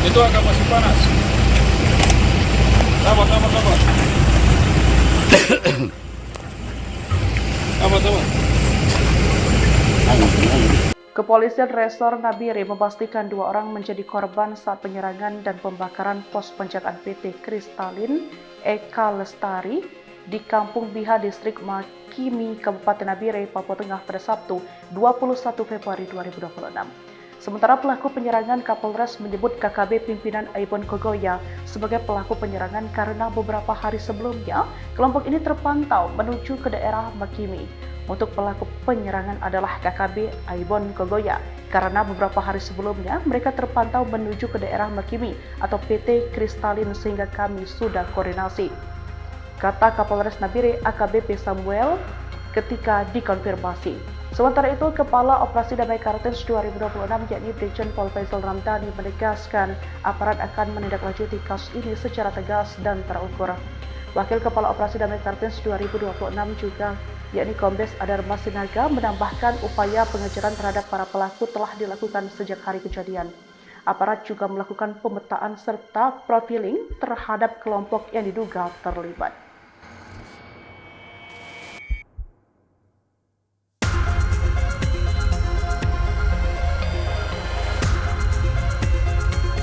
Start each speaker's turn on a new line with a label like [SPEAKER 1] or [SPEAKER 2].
[SPEAKER 1] Itu agak masih panas. Sabar, sabar, sabar. Sabar, sabar.
[SPEAKER 2] Kepolisian Resor Nabire memastikan 2 orang menjadi korban saat penyerangan dan pembakaran pos penjagaan PT Kristalin Eka Lestari di Kampung Biha, Distrik Makimi, Kabupaten Nabire, Papua Tengah pada Sabtu 21 Februari 2026. Sementara pelaku penyerangan, Kapolres menyebut KKB pimpinan Aibon Kogoya sebagai pelaku penyerangan karena beberapa hari sebelumnya kelompok ini terpantau menuju ke daerah Makimi. Untuk pelaku penyerangan adalah KKB Aibon Kogoya karena beberapa hari sebelumnya mereka terpantau menuju ke daerah Makimi atau PT Kristalin sehingga kami sudah koordinasi, kata Kapolres Nabire AKBP Samuel ketika dikonfirmasi. Sementara itu, Kepala Operasi Damai Kartens 2026 yakni Brigjen Pol Faisal Ramdhani menegaskan aparat akan menindaklanjuti kasus ini secara tegas dan terukur. Wakil Kepala Operasi Damai Kartens 2026 juga yakni Kombes Adar Masinaga menambahkan upaya pengejaran terhadap para pelaku telah dilakukan sejak hari kejadian. Aparat juga melakukan pemetaan serta profiling terhadap kelompok yang diduga terlibat.